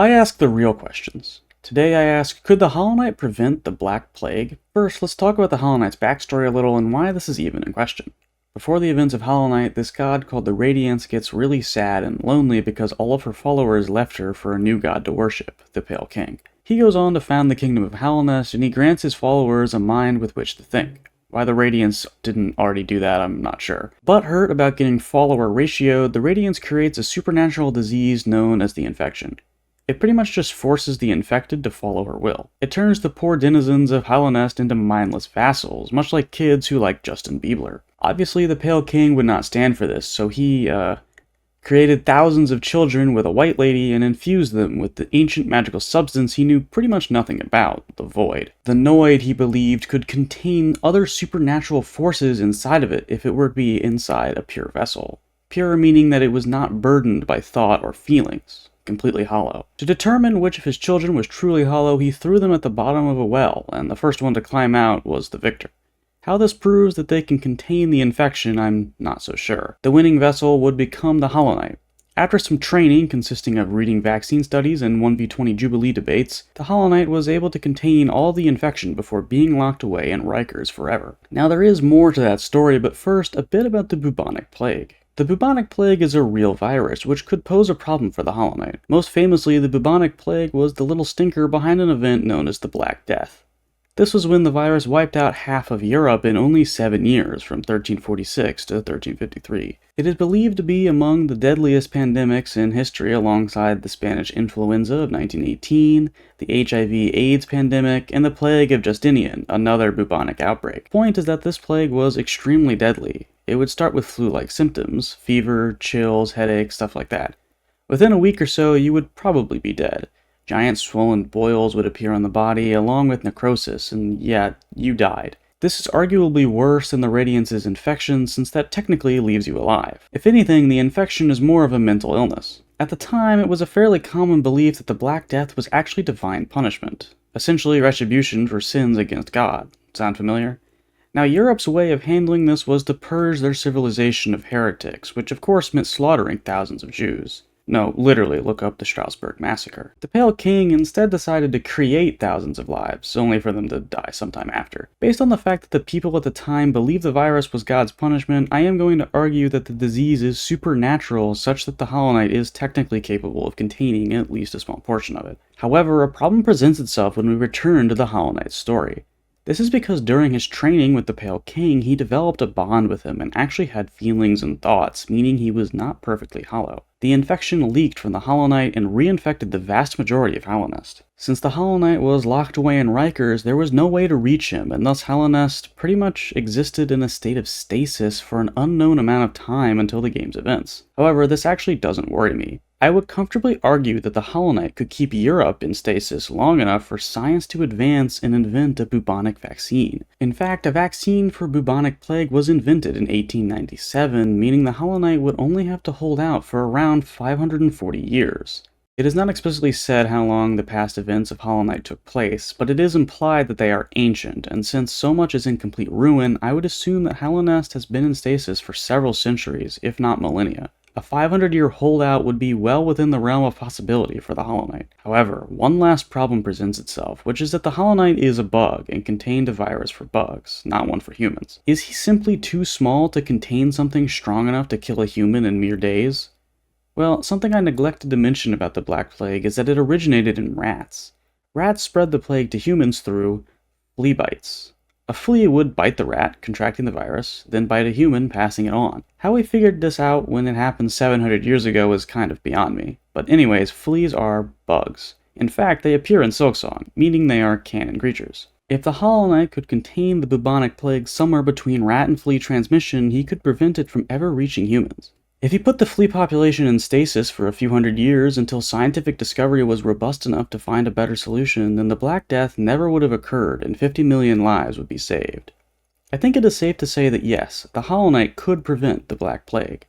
I ask the real questions. Today I ask, could the Hollow Knight prevent the Black Plague? First, let's talk about the Hollow Knight's backstory a little and why this is even in question. Before the events of Hollow Knight, this god called the Radiance gets really sad and lonely because all of her followers left her for a new god to worship, the Pale King. He goes on to found the Kingdom of Hallownest, and he grants his followers a mind with which to think. Why the Radiance didn't already do that, I'm not sure. Butthurt about getting follower ratioed, the Radiance creates a supernatural disease known as the Infection. It pretty much just forces the infected to follow her will. It turns the poor denizens of Hallownest into mindless vassals, much like kids who like Justin Bieber. Obviously, the Pale King would not stand for this, so he, created thousands of children with a white lady and infused them with the ancient magical substance he knew pretty much nothing about, the Void. The Noid, he believed, could contain other supernatural forces inside of it if it were to be inside a pure vessel. Pure meaning that it was not burdened by thought or feelings. Completely hollow. To determine which of his children was truly hollow, he threw them at the bottom of a well, and the first one to climb out was the victor. How this proves that they can contain the infection, I'm not so sure. The winning vessel would become the Hollow Knight. After some training consisting of reading vaccine studies and 1v20 Jubilee debates, the Hollow Knight was able to contain all the infection before being locked away in Rikers forever. Now there is more to that story, but first, a bit about the Bubonic Plague. The Bubonic Plague is a real virus, which could pose a problem for the Hollow Knight. Most famously, the Bubonic Plague was the little stinker behind an event known as the Black Death. This was when the virus wiped out half of Europe in only 7 years, from 1346 to 1353. It is believed to be among the deadliest pandemics in history alongside the Spanish influenza of 1918, the HIV/AIDS pandemic, and the plague of Justinian, another bubonic outbreak. The point is that this plague was extremely deadly. It would start with flu-like symptoms, fever, chills, headaches, stuff like that. Within a week or so, you would probably be dead. Giant swollen boils would appear on the body, along with necrosis, and yeah, you died. This is arguably worse than the Radiance's infection, since that technically leaves you alive. If anything, the infection is more of a mental illness. At the time, it was a fairly common belief that the Black Death was actually divine punishment, essentially retribution for sins against God. Sound familiar? Now, Europe's way of handling this was to purge their civilization of heretics, which of course meant slaughtering thousands of Jews. No, literally, look up the Strasbourg Massacre. The Pale King instead decided to create thousands of lives, only for them to die sometime after. Based on the fact that the people at the time believed the virus was God's punishment, I am going to argue that the disease is supernatural, such that the Hollow Knight is technically capable of containing at least a small portion of it. However, a problem presents itself when we return to the Hollow Knight's story. This is because during his training with the Pale King, he developed a bond with him and actually had feelings and thoughts, meaning he was not perfectly hollow. The infection leaked from the Hollow Knight and reinfected the vast majority of Hallownest. Since the Hollow Knight was locked away in Rikers, there was no way to reach him, and thus Hallownest pretty much existed in a state of stasis for an unknown amount of time until the game's events. However, this actually doesn't worry me. I would comfortably argue that the Hollow Knight could keep Europe in stasis long enough for science to advance and invent a bubonic vaccine. In fact, a vaccine for bubonic plague was invented in 1897, meaning the Hollow Knight would only have to hold out for around 540 years. It is not explicitly said how long the past events of Hollow Knight took place, but it is implied that they are ancient, and since so much is in complete ruin, I would assume that Hallownest has been in stasis for several centuries, if not millennia. A 500-year holdout would be well within the realm of possibility for the Hollow Knight. However, one last problem presents itself, which is that the Hollow Knight is a bug and contained a virus for bugs, not one for humans. Is he simply too small to contain something strong enough to kill a human in mere days? Well, something I neglected to mention about the Black Plague is that it originated in rats. Rats spread the plague to humans through flea bites. A flea would bite the rat, contracting the virus, then bite a human, passing it on. How we figured this out when it happened 700 years ago is kind of beyond me. But anyways, fleas are bugs. In fact, they appear in Silksong, meaning they are canon creatures. If the Hollow Knight could contain the bubonic plague somewhere between rat and flea transmission, he could prevent it from ever reaching humans. If he put the flea population in stasis for a few hundred years until scientific discovery was robust enough to find a better solution, then the Black Death never would have occurred and 50 million lives would be saved. I think it is safe to say that yes, the Hollow Knight could prevent the Black Plague.